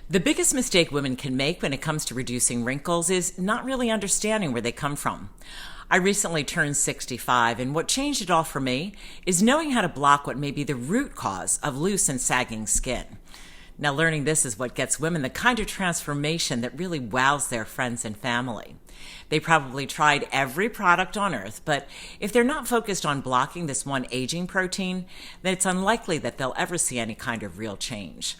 The biggest mistake women can make when it comes to reducing wrinkles is not really understanding where they come from. I recently turned 65, and what changed it all for me is knowing how to block what may be the root cause of loose and sagging skin. Now, learning this is what gets women the kind of transformation that really wows their friends and family. They probably tried every product on earth, but if they're not focused on blocking this one aging protein, then it's unlikely that they'll ever see any kind of real change.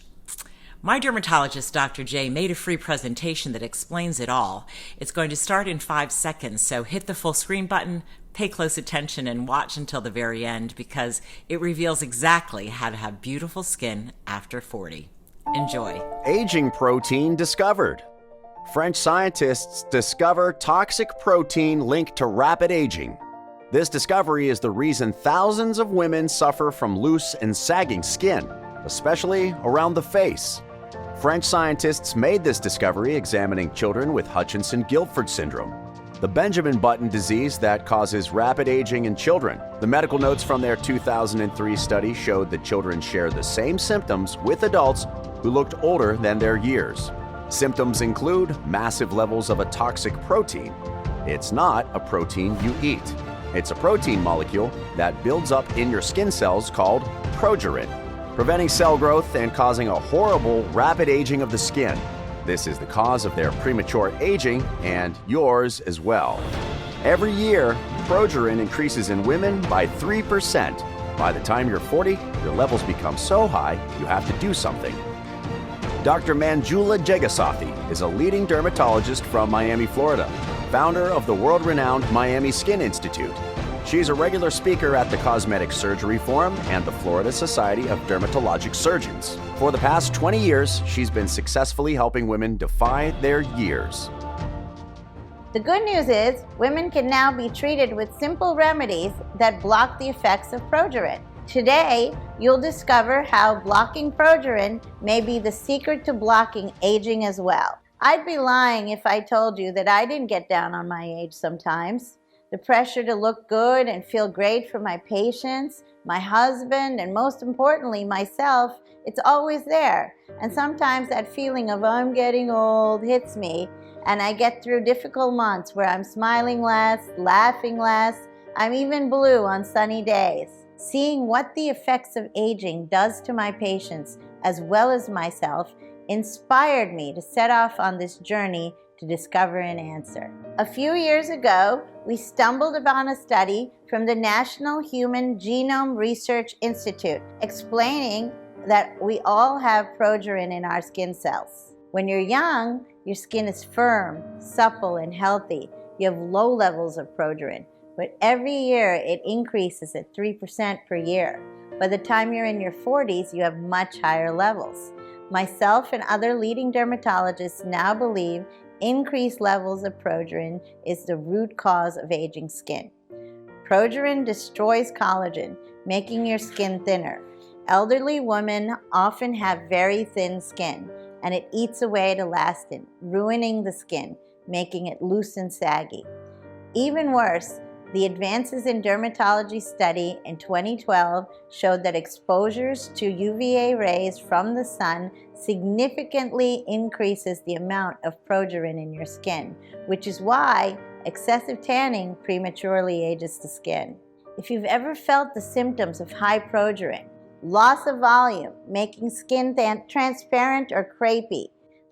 My dermatologist, Dr. J, made a free presentation that explains it all. It's going to start in 5 seconds, so hit the full screen button, pay close attention, and watch until the very end because it reveals exactly how to have beautiful skin after 40. Enjoy. Aging protein discovered. French scientists discover toxic protein linked to rapid aging. This discovery is the reason thousands of women suffer from loose and sagging skin, especially around the face. French scientists made this discovery examining children with Hutchinson-Gilford syndrome, the Benjamin Button disease that causes rapid aging in children. The medical notes from their 2003 study showed that children share the same symptoms with adults who looked older than their years. Symptoms include massive levels of a toxic protein. It's not a protein you eat. It's a protein molecule that builds up in your skin cells called progerin, preventing cell growth and causing a horrible rapid aging of the skin. This is the cause of their premature aging and yours as well. Every year, progerin increases in women by 3%. By the time you're 40, your levels become so high, you have to do something. Dr. Manjula Jegasothy is a leading dermatologist from Miami, Florida, founder of the world-renowned Miami Skin Institute. She's a regular speaker at the Cosmetic Surgery Forum and the Florida Society of Dermatologic Surgeons. For the past 20 years, she's been successfully helping women defy their years. The good news is women can now be treated with simple remedies that block the effects of progerin. Today, you'll discover how blocking progerin may be the secret to blocking aging as well. I'd be lying if I told you that I didn't get down on my age sometimes. The pressure to look good and feel great for my patients, my husband, and most importantly, myself, it's always there. And sometimes that feeling of I'm getting old hits me, and I get through difficult months where I'm smiling less, laughing less. I'm even blue on sunny days. Seeing what the effects of aging does to my patients, as well as myself, inspired me to set off on this journey to discover an answer. A few years ago, we stumbled upon a study from the National Human Genome Research Institute explaining that we all have progerin in our skin cells. When you're young, your skin is firm, supple, and healthy. You have low levels of progerin, but every year it increases at 3% per year. By the time you're in your 40s, you have much higher levels. Myself and other leading dermatologists now believe increased levels of progerin is the root cause of aging skin. Progerin destroys collagen, making your skin thinner. Elderly women often have very thin skin, and it eats away at elastin, ruining the skin, making it loose and saggy. Even worse, the Advances in Dermatology study in 2012 showed that exposures to UVA rays from the sun significantly increases the amount of progerin in your skin, which is why excessive tanning prematurely ages the skin. If you've ever felt the symptoms of high progerin, loss of volume, making skin transparent or crepey,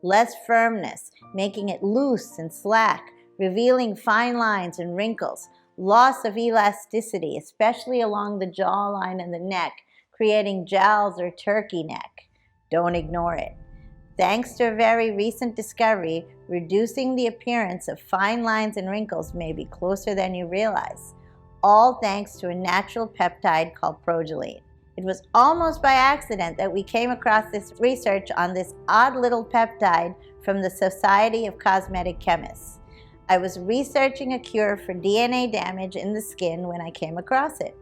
less firmness, making it loose and slack, revealing fine lines and wrinkles, loss of elasticity, especially along the jawline and the neck, creating jowls or turkey neck. Don't ignore it. Thanks to a very recent discovery, reducing the appearance of fine lines and wrinkles may be closer than you realize, all thanks to a natural peptide called progeline. It was almost by accident that we came across this research on this odd little peptide from the Society of Cosmetic Chemists. I was researching a cure for DNA damage in the skin when I came across it.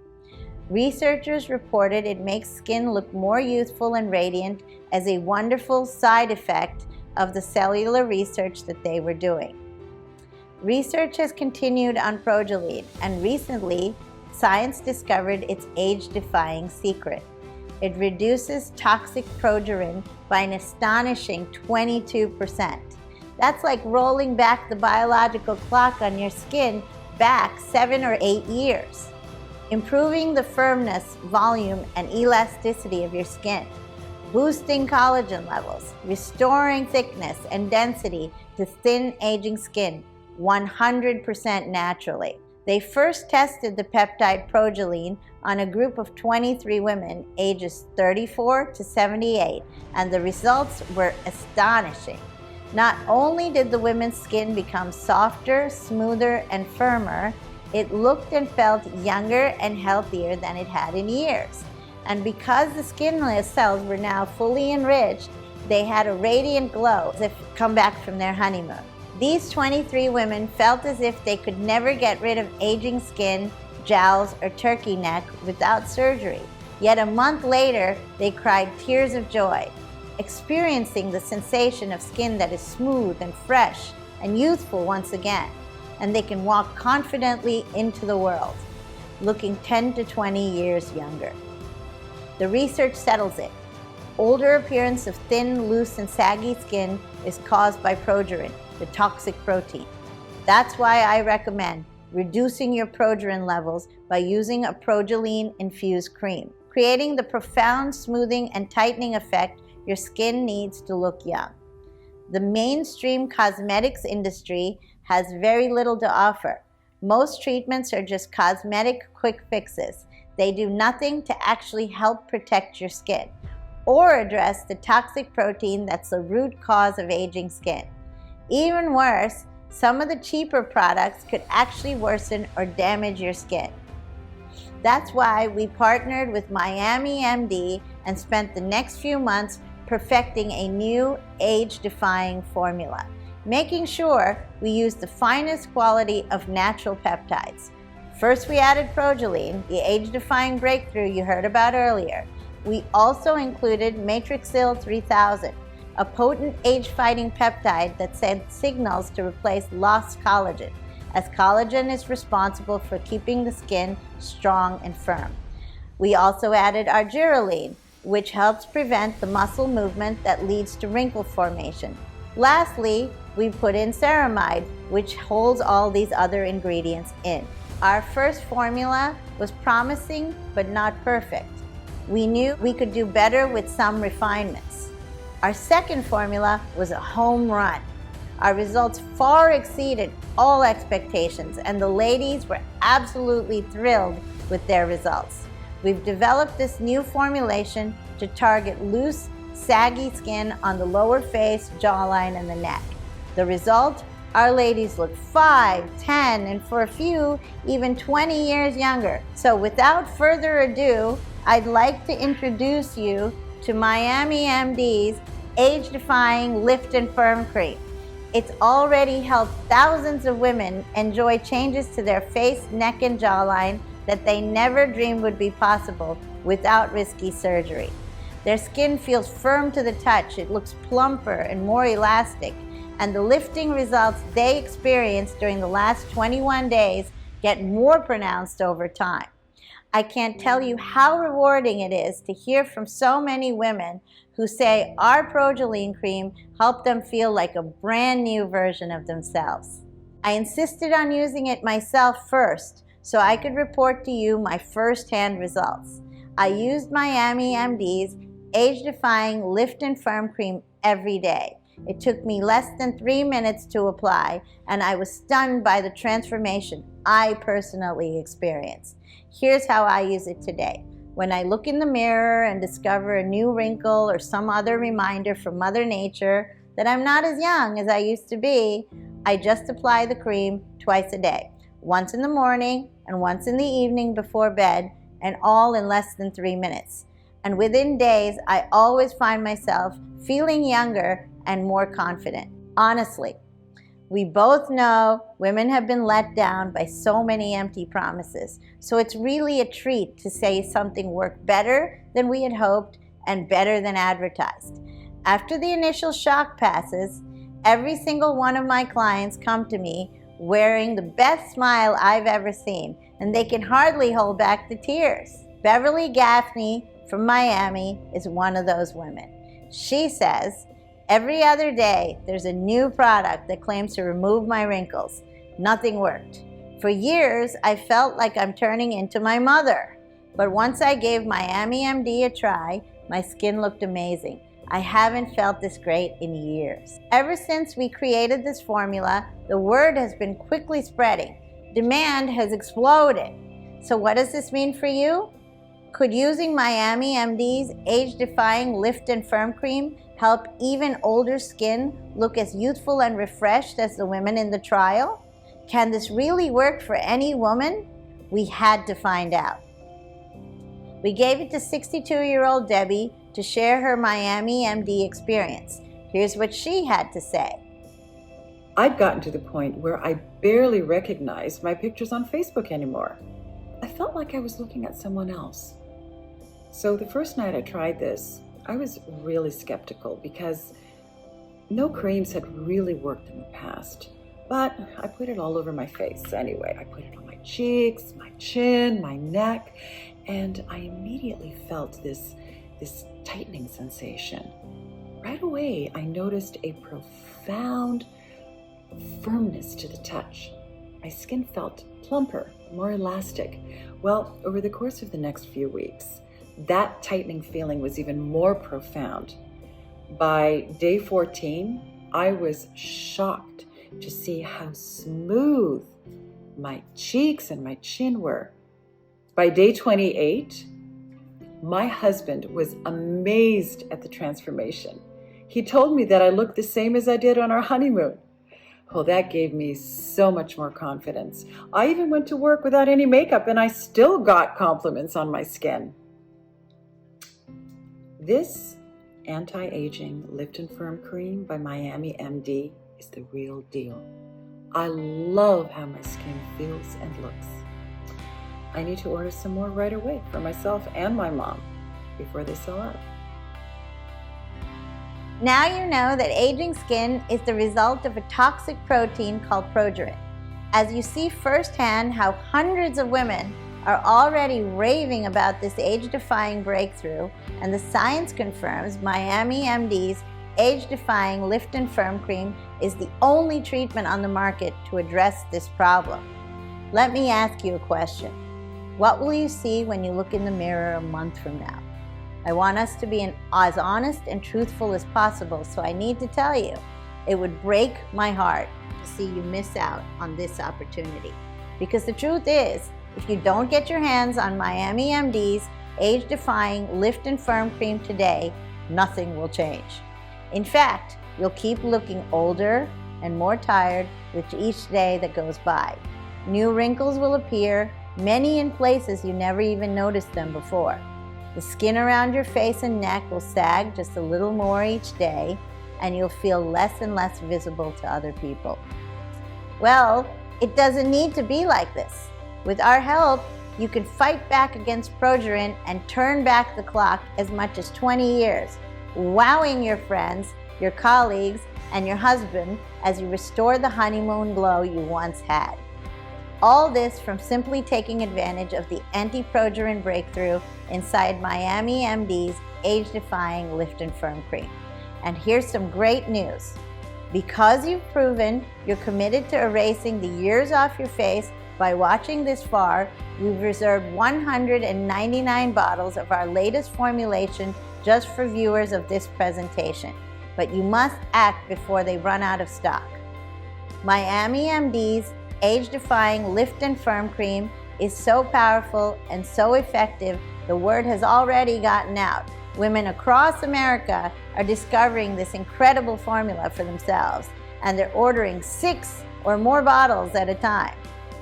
Researchers reported it makes skin look more youthful and radiant as a wonderful side effect of the cellular research that they were doing. Research has continued on progeline, and recently, science discovered its age-defying secret. It reduces toxic progerin by an astonishing 22%. That's like rolling back the biological clock on your skin back 7 or 8 years, improving the firmness, volume, and elasticity of your skin, boosting collagen levels, restoring thickness and density to thin, aging skin 100% naturally. They first tested the peptide Progeline on a group of 23 women ages 34 to 78, and the results were astonishing. Not only did the women's skin become softer, smoother, and firmer, it looked and felt younger and healthier than it had in years. And because the skin cells were now fully enriched, they had a radiant glow as if come back from their honeymoon. These 23 women felt as if they could never get rid of aging skin, jowls, or turkey neck without surgery. Yet a month later, they cried tears of joy, experiencing the sensation of skin that is smooth and fresh and youthful once again. And they can walk confidently into the world, looking 10 to 20 years younger. The research settles it. Older appearance of thin, loose, and saggy skin is caused by progerin, the toxic protein. That's why I recommend reducing your progerin levels by using a Progeline-infused cream, creating the profound smoothing and tightening effect your skin needs to look young. The mainstream cosmetics industry has very little to offer. Most treatments are just cosmetic quick fixes. They do nothing to actually help protect your skin or address the toxic protein that's the root cause of aging skin. Even worse, some of the cheaper products could actually worsen or damage your skin. That's why we partnered with Miami MD and spent the next few months perfecting a new age-defying formula, making sure we use the finest quality of natural peptides. First, we added Progeline, the age-defying breakthrough you heard about earlier. We also included Matrixyl 3000, a potent age-fighting peptide that sends signals to replace lost collagen, as collagen is responsible for keeping the skin strong and firm. We also added Argireline, which helps prevent the muscle movement that leads to wrinkle formation. Lastly, we put in ceramide, which holds all these other ingredients in. Our first formula was promising but not perfect. We knew we could do better with some refinements. Our second formula was a home run. Our results far exceeded all expectations, and the ladies were absolutely thrilled with their results. We've developed this new formulation to target loose, saggy skin on the lower face, jawline, and the neck. The result? Our ladies look 5, 10, and for a few, even 20 years younger. So without further ado, I'd like to introduce you to Miami MD's age-defying Lift and Firm Cream. It's already helped thousands of women enjoy changes to their face, neck, and jawline that they never dreamed would be possible without risky surgery. Their skin feels firm to the touch, it looks plumper and more elastic, and the lifting results they experience during the last 21 days get more pronounced over time. I can't tell you how rewarding it is to hear from so many women who say our Progeline cream helped them feel like a brand new version of themselves. I insisted on using it myself first so I could report to you my first-hand results. I used Miami MD's age-defying Lift and Firm cream every day. It took me less than 3 minutes to apply, and I was stunned by the transformation I personally experienced. Here's how I use it today. When I look in the mirror and discover a new wrinkle or some other reminder from Mother Nature that I'm not as young as I used to be, I just apply the cream twice a day, once in the morning and once in the evening before bed, and all in less than 3 minutes. And within days, I always find myself feeling younger and more confident. Honestly, we both know women have been let down by so many empty promises, so it's really a treat to say something worked better than we had hoped and better than advertised. After the initial shock passes, every single one of my clients come to me wearing the best smile I've ever seen, and they can hardly hold back the tears. Beverly Gaffney from Miami is one of those women. She says, every other day there's a new product that claims to remove my wrinkles. Nothing worked. For years, I felt like I'm turning into my mother. But once I gave Miami MD a try, my skin looked amazing. I haven't felt this great in years. Ever since we created this formula, the word has been quickly spreading. Demand has exploded. So what does this mean for you? Could using Miami MD's age-defying Lift and Firm Cream help even older skin look as youthful and refreshed as the women in the trial? Can this really work for any woman? We had to find out. We gave it to 62-year-old Debbie to share her Miami MD experience. Here's what she had to say. I'd gotten to the point where I barely recognized my pictures on Facebook anymore. I felt like I was looking at someone else. So the first night I tried this, I was really skeptical because no creams had really worked in the past. But I put it all over my face anyway. I put it on my cheeks, my chin, my neck, and I immediately felt this tightening sensation. Right away, I noticed a profound firmness to the touch. My skin felt plumper, more elastic. Well, over the course of the next few weeks, that tightening feeling was even more profound. By day 14, I was shocked to see how smooth my cheeks and my chin were. By day 28, my husband was amazed at the transformation. He told me that I looked the same as I did on our honeymoon. Well, that gave me so much more confidence. I even went to work without any makeup and I still got compliments on my skin. This anti-aging Lift and Firm Cream by Miami MD is the real deal. I love how my skin feels and looks. I need to order some more right away for myself and my mom before they sell out. Now you know that aging skin is the result of a toxic protein called progerin. As you see firsthand how hundreds of women are already raving about this age-defying breakthrough, and the science confirms Miami MD's age-defying Lift and Firm Cream is the only treatment on the market to address this problem. Let me ask you a question. What will you see when you look in the mirror a month from now? I want us to be as honest and truthful as possible, so I need to tell you, it would break my heart to see you miss out on this opportunity. Because the truth is, if you don't get your hands on Miami MD's age-defying Lift and Firm Cream today, nothing will change. In fact, you'll keep looking older and more tired with each day that goes by. New wrinkles will appear, many in places you never even noticed them before. The skin around your face and neck will sag just a little more each day, and you'll feel less and less visible to other people. Well, it doesn't need to be like this. With our help, you can fight back against progerin and turn back the clock as much as 20 years, wowing your friends, your colleagues, and your husband as you restore the honeymoon glow you once had. All this from simply taking advantage of the anti-progerin breakthrough inside Miami MD's age-defying Lift and Firm Cream. And here's some great news. Because you've proven you're committed to erasing the years off your face by watching this far, we've reserved 199 bottles of our latest formulation just for viewers of this presentation. But you must act before they run out of stock. Miami MD's age-defying Lift and Firm Cream is so powerful and so effective, the word has already gotten out. Women across America are discovering this incredible formula for themselves, and they're ordering 6 or more bottles at a time.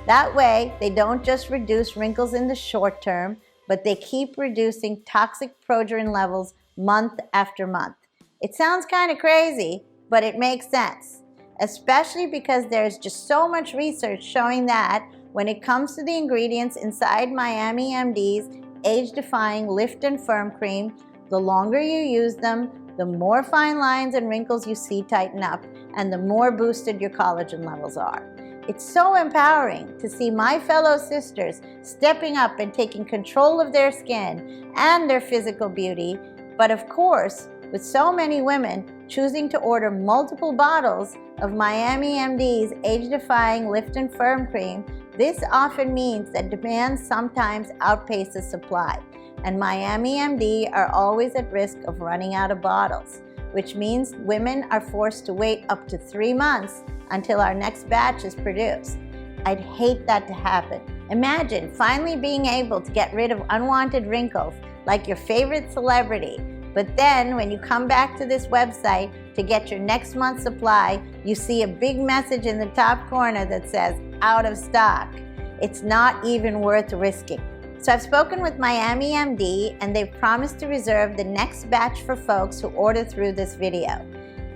That way, they don't just reduce wrinkles in the short term, but they keep reducing toxic progerin levels month after month. It sounds kind of crazy, but it makes sense. Especially because there's just so much research showing that when it comes to the ingredients inside Miami MD's age-defying Lift and Firm Cream, the longer you use them, the more fine lines and wrinkles you see tighten up, and the more boosted your collagen levels are. It's so empowering to see my fellow sisters stepping up and taking control of their skin and their physical beauty, but of course, with so many women choosing to order multiple bottles of Miami MD's age-defying Lift and Firm Cream, this often means that demand sometimes outpaces supply, and Miami MD are always at risk of running out of bottles, which means women are forced to wait up to 3 months until our next batch is produced. I'd hate that to happen. Imagine finally being able to get rid of unwanted wrinkles like your favorite celebrity, but then when you come back to this website to get your next month's supply, you see a big message in the top corner that says, out of stock. It's not even worth risking. So I've spoken with Miami MD, and they've promised to reserve the next batch for folks who order through this video.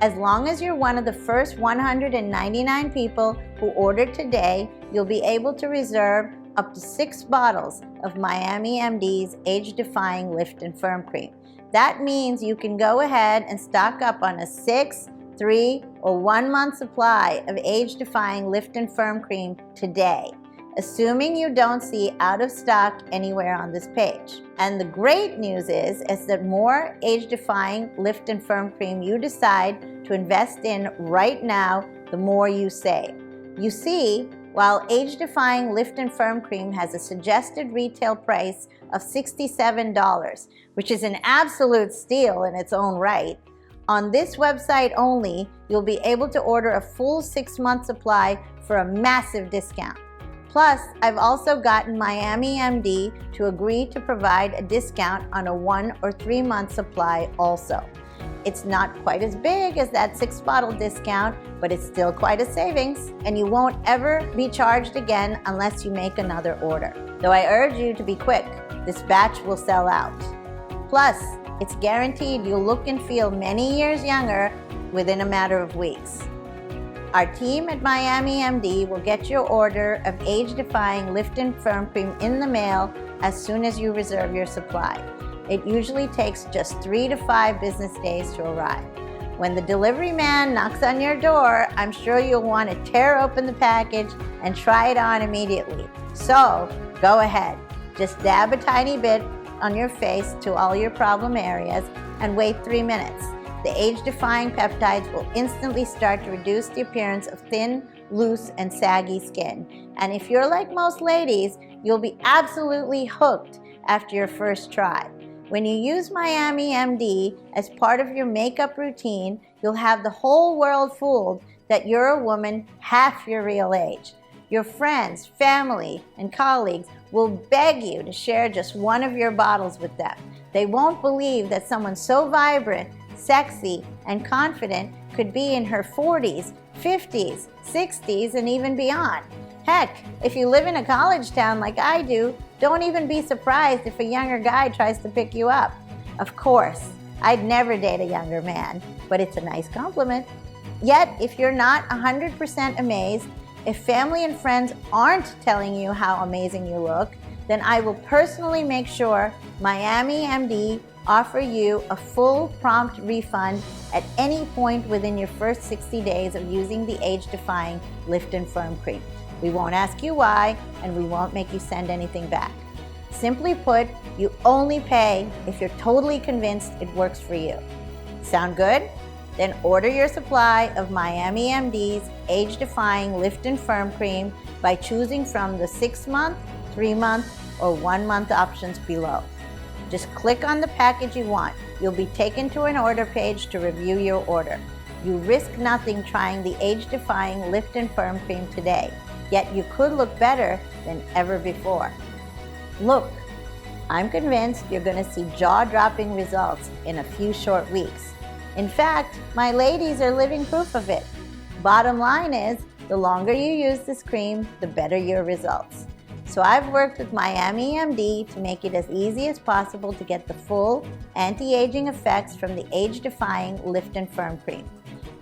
As long as you're one of the first 199 people who ordered today, you'll be able to reserve up to 6 bottles of Miami MD's age-defying Lift and Firm Cream. That means you can go ahead and stock up on a 6, 3, or 1 month supply of age-defying Lift and Firm Cream today, assuming you don't see out of stock anywhere on this page. And the great news is that more age-defying Lift and Firm Cream you decide to invest in right now, the more you save. You see, while age-defying Lift and Firm Cream has a suggested retail price of $67, which is an absolute steal in its own right, on this website only, you'll be able to order a full 6-month supply for a massive discount. Plus, I've also gotten Miami MD to agree to provide a discount on a 1 or 3 month supply also. It's not quite as big as that 6-bottle discount, but it's still quite a savings, and you won't ever be charged again unless you make another order. Though I urge you to be quick, this batch will sell out. Plus, it's guaranteed you'll look and feel many years younger within a matter of weeks. Our team at Miami MD will get your order of age-defying Lift and Firm Cream in the mail as soon as you reserve your supply. It usually takes just 3 to 5 business days to arrive. When the delivery man knocks on your door, I'm sure you'll want to tear open the package and try it on immediately. So, go ahead. Just dab a tiny bit on your face to all your problem areas and wait 3 minutes. The age-defying peptides will instantly start to reduce the appearance of thin, loose, and saggy skin. And if you're like most ladies, you'll be absolutely hooked after your first try. When you use Miami MD as part of your makeup routine, you'll have the whole world fooled that you're a woman half your real age. Your friends, family, and colleagues will beg you to share just one of your bottles with them. They won't believe that someone so vibrant, sexy, and confident could be in her 40s, 50s, 60s, and even beyond. Heck, if you live in a college town like I do, don't even be surprised if a younger guy tries to pick you up. Of course, I'd never date a younger man, but it's a nice compliment. Yet, if you're not 100% amazed, if family and friends aren't telling you how amazing you look, then I will personally make sure Miami MD offer you a full prompt refund at any point within your first 60 days of using the age-defying Lift and Firm Cream. We won't ask you why, and we won't make you send anything back. Simply put, you only pay if you're totally convinced it works for you. Sound good? Then order your supply of Miami MD's age-defying Lift and Firm Cream by choosing from the 6-month, 3-month, or 1-month options below. Just click on the package you want. You'll be taken to an order page to review your order. You risk nothing trying the age-defying Lift and Firm Cream today, yet you could look better than ever before. Look, I'm convinced you're going to see jaw-dropping results in a few short weeks. In fact, my ladies are living proof of it. Bottom line is, the longer you use this cream, the better your results. So I've worked with Miami MD to make it as easy as possible to get the full anti-aging effects from the age-defying Lift and Firm Cream.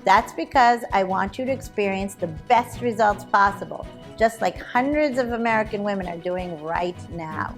That's because I want you to experience the best results possible, just like hundreds of American women are doing right now.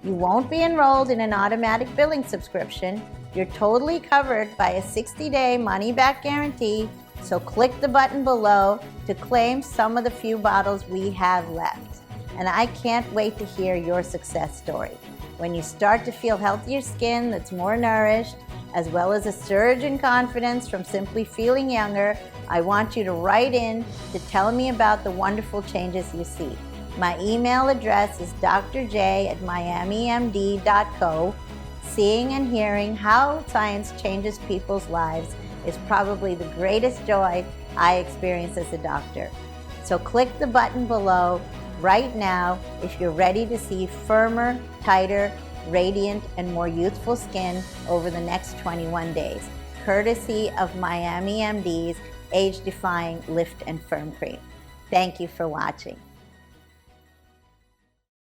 You won't be enrolled in an automatic billing subscription. You're totally covered by a 60-day money-back guarantee, So click the button below to claim some of the few bottles we have left. And I can't wait to hear your success story. When you start to feel healthier skin that's more nourished, as well as a surge in confidence from simply feeling younger, I want you to write in to tell me about the wonderful changes you see. My email address is drj@miamimd.co. Seeing and hearing how science changes people's lives is probably the greatest joy I experience as a doctor. So click the button below right now if you're ready to see firmer, tighter, radiant, and more youthful skin over the next 21 days, courtesy of Miami MD's Age Defying Lift and Firm Cream. Thank you for watching.